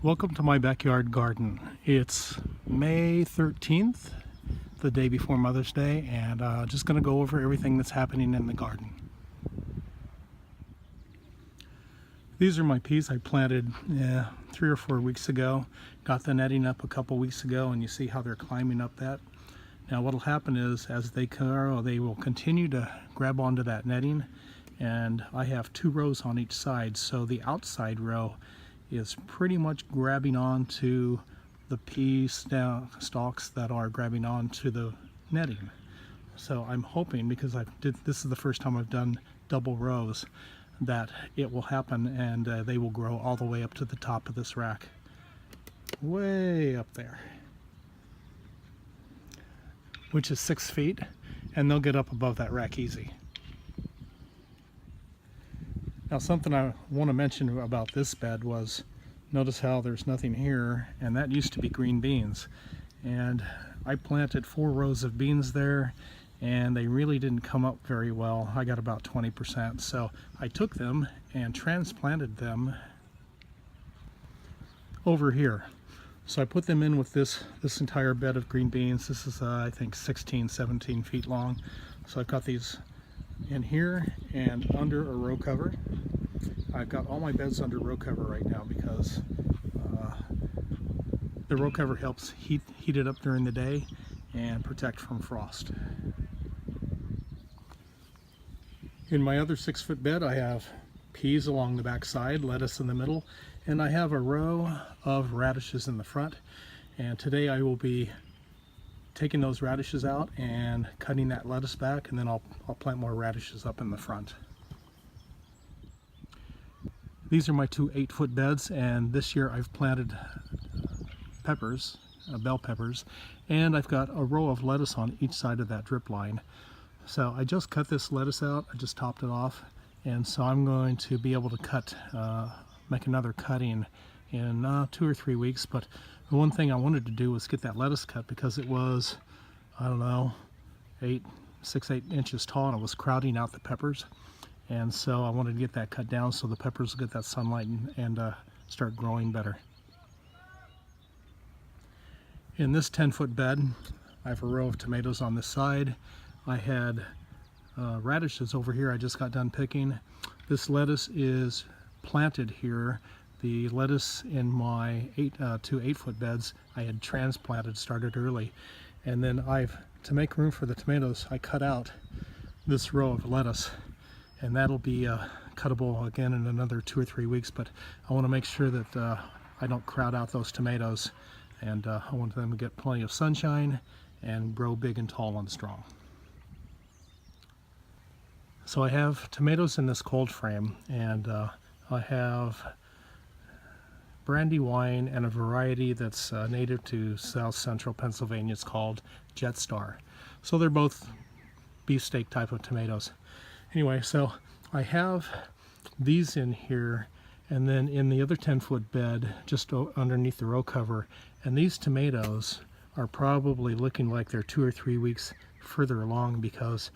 Welcome to my backyard garden. It's May 13th, the day before Mother's Day, and just going to go over everything that's happening in the garden. These are my peas I planted 3 or 4 weeks ago. Got the netting up a couple weeks ago, and you see how they're climbing up that. Now what will happen is, as they grow, they will continue to grab onto that netting, and I have 2 rows on each side, so the outside row is pretty much grabbing onto the pea stalks that are grabbing onto the netting. So I'm hoping, because this is the first time I've done double rows, that it will happen and they will grow all the way up to the top of this rack. Way up there. Which is 6 feet, and they'll get up above that rack easy. Now something I want to mention about this bed was, notice how there's nothing here, and that used to be green beans. And I planted 4 rows of beans there, and they really didn't come up very well. I got about 20%. So I took them and transplanted them over here. So I put them in with this entire bed of green beans. This is I think 16, 17 feet long. So I've got these in here and under a row cover. I've got all my beds under row cover right now because the row cover helps heat it up during the day and protect from frost. In my other 6-foot bed, I have peas along the back side, lettuce in the middle, and I have a row of radishes in the front. And today I will be taking those radishes out and cutting that lettuce back, and then I'll plant more radishes up in the front. These are my 2 8-foot beds, and this year I've planted peppers, bell peppers, and I've got a row of lettuce on each side of that drip line. So I just cut this lettuce out, I just topped it off, and so I'm going to be able to make another cutting in 2 or 3 weeks. But the one thing I wanted to do was get that lettuce cut, because it was, I don't know, 6-8 inches tall, and it was crowding out the peppers. And so I wanted to get that cut down so the peppers will get that sunlight and start growing better. In this 10-foot bed, I have a row of tomatoes on this side. I had radishes over here I just got done picking. This lettuce is planted here. The lettuce in my 2 8-foot beds I had transplanted, started early. And then to make room for the tomatoes, I cut out this row of lettuce. And that'll be cuttable again in another 2 or 3 weeks, but I want to make sure that I don't crowd out those tomatoes, and I want them to get plenty of sunshine and grow big and tall and strong. So I have tomatoes in this cold frame, and I have Brandywine and a variety that's native to south central Pennsylvania. It's called Jetstar. So they're both beefsteak type of tomatoes. Anyway, so I have these in here, and then in the other 10-foot bed, just underneath the row cover, and these tomatoes are probably looking like they're 2 or 3 weeks further along, because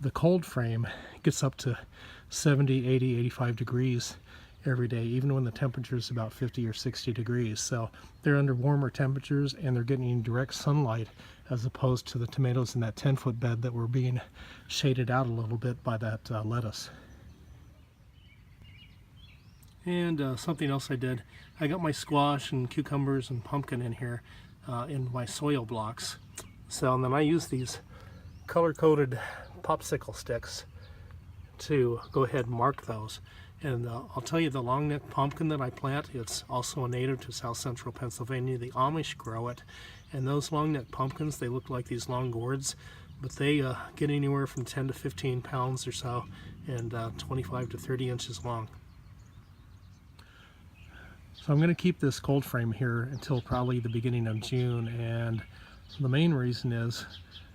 the cold frame gets up to 70, 80, 85 degrees every day, even when the temperature is about 50 or 60 degrees. So they're under warmer temperatures, and they're getting direct sunlight, as opposed to the tomatoes in that 10-foot bed that were being shaded out a little bit by that lettuce. And something else I did, I got my squash and cucumbers and pumpkin in here in my soil blocks. So and then I use these color-coded popsicle sticks to go ahead and mark those. And I'll tell you, the long neck pumpkin that I plant, it's also a native to south central Pennsylvania. The Amish grow it, and those long neck pumpkins, they look like these long gourds, but they get anywhere from 10 to 15 pounds or so, and 25 to 30 inches long. So I'm going to keep this cold frame here until probably the beginning of June, and the main reason is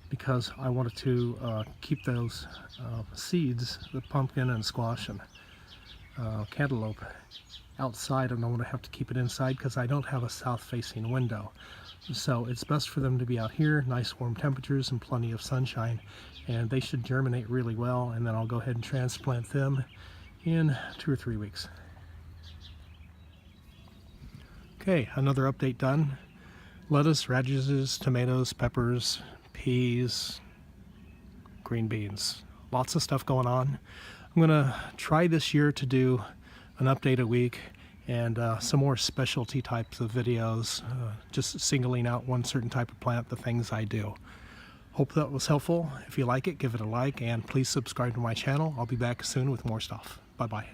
because I wanted to keep those seeds, the pumpkin and squash and cantaloupe, outside. I don't want to have to keep it inside because I don't have a south-facing window. So it's best for them to be out here, nice warm temperatures and plenty of sunshine, and they should germinate really well, and then I'll go ahead and transplant them in 2 or 3 weeks. Okay, another update done. Lettuce, radishes, tomatoes, peppers, peas, green beans. Lots of stuff going on. I'm gonna try this year to do an update a week and some more specialty types of videos, just singling out one certain type of plant, the things I do. Hope that was helpful. If you like it, give it a like, and please subscribe to my channel. I'll be back soon with more stuff. Bye-bye.